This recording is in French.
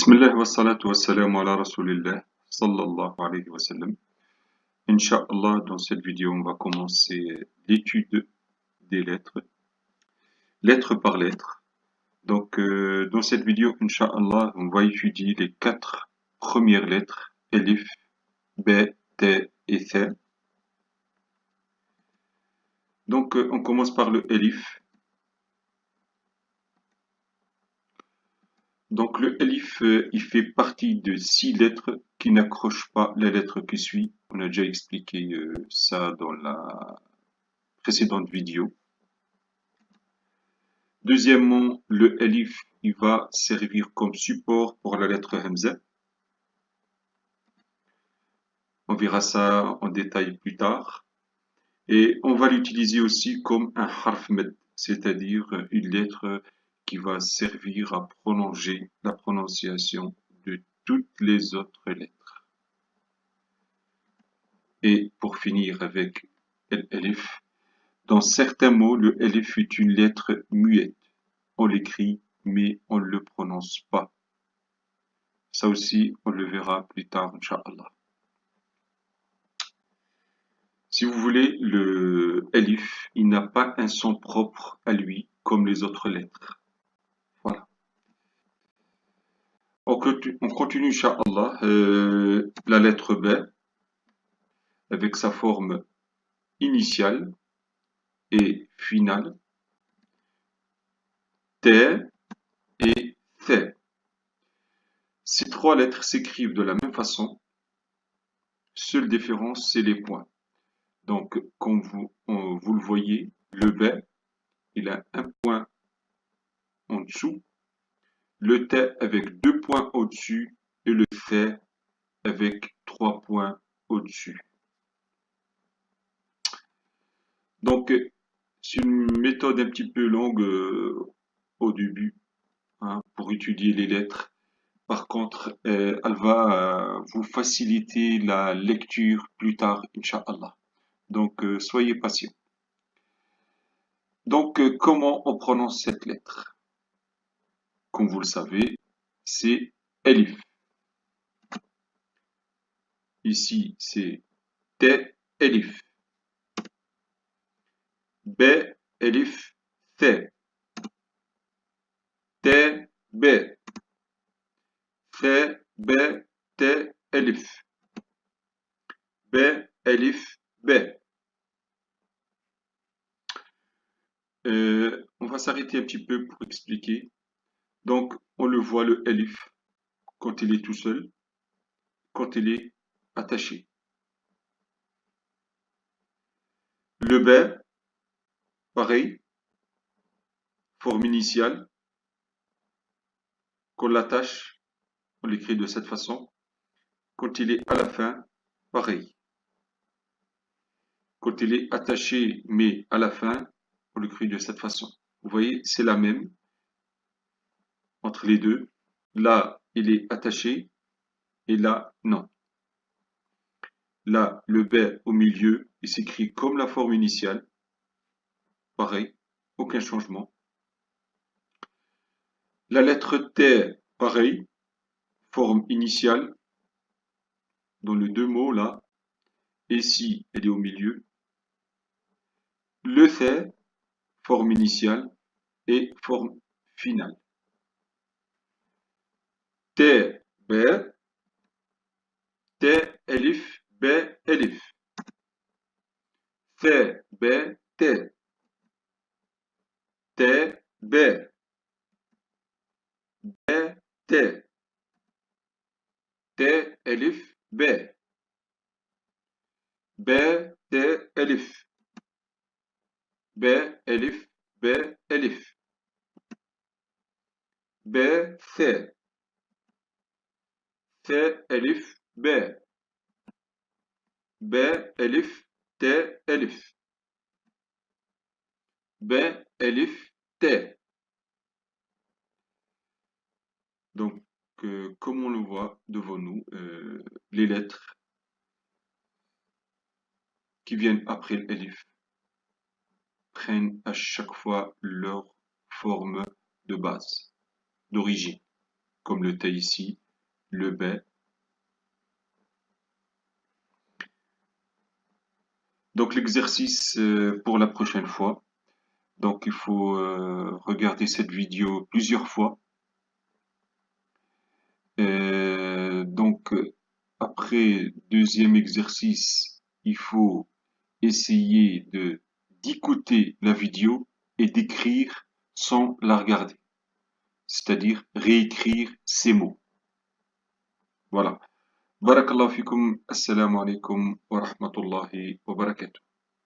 Bismillah wa salatu wa salam ala rasulillah sallallahu alayhi wa sallam. Inch'Allah, dans cette vidéo, on va commencer l'étude des lettres, lettre par lettre. Donc, dans cette vidéo, Inch'Allah, on va étudier les 4 premières lettres, Elif, B, T et Th. Donc, on commence par le Elif. Donc le Elif, il fait partie de 6 lettres qui n'accrochent pas la lettre qui suit. On a déjà expliqué ça dans la précédente vidéo. Deuxièmement, le Elif, il va servir comme support pour la lettre Hamza. On verra ça en détail plus tard. Et on va l'utiliser aussi comme un harf med, c'est-à-dire une lettre qui va servir à prolonger la prononciation de toutes les autres lettres. Et pour finir avec l'Elif, dans certains mots, le Elif est une lettre muette. On l'écrit, mais on ne le prononce pas. Ça aussi, on le verra plus tard, Inch'Allah. Si vous voulez, le Elif, il n'a pas un son propre à lui, comme les autres lettres. Voilà. On continue, Inch'Allah, la lettre B, avec sa forme initiale et finale, T et Th. Ces 3 lettres s'écrivent de la même façon, seule différence, c'est les points. Donc, comme vous le voyez, le B, il a un point en dessous, le T avec 2 points au-dessus et le Th avec 3 points au-dessus. Donc, c'est une méthode un petit peu longue au début pour étudier les lettres. Par contre, elle va vous faciliter la lecture plus tard, Inch'Allah. Donc, soyez patient. Donc, comment on prononce cette lettre? Comme vous le savez, c'est Elif. Ici, c'est T, Elif. B, Elif, Th. T, B. Th, B, T, Elif. B, Elif, B. On va s'arrêter un petit peu pour expliquer. Donc, on le voit le Elif quand il est tout seul, quand il est attaché. Le B, pareil, forme initiale, qu'on l'attache, on l'écrit de cette façon. Quand il est à la fin, pareil. Quand il est attaché, mais à la fin, on l'écrit de cette façon. Vous voyez, c'est la même entre les deux. Là, il est attaché, et là, non. Là, le B au milieu, il s'écrit comme la forme initiale. Pareil, aucun changement. La lettre T, pareil, forme initiale, dans les 2 mots là. Et ici, elle est au milieu. Le Th, forme initiale et forme finale. T, B, T, Elif, B, Elif. Th, B, T. T, B. B, T. T, Elif, B. B, T, Elif. B, Elif, B, Elif. B, Th. Th, Elif, B. B, Elif, T, Elif. B, Elif, T. Donc, comme on le voit devant nous, les lettres qui viennent après l'Elif prennent à chaque fois leur forme de base, d'origine. comme le T ici, le B. Donc l'exercice pour la prochaine fois. Donc il faut regarder cette vidéo plusieurs fois. Après deuxième exercice, il faut essayer de d'écouter la vidéo et d'écrire sans la regarder, c'est-à-dire réécrire ces mots. Voilà. Barakallahu fikum, assalamu alaikum wa rahmatullahi wa barakatuh.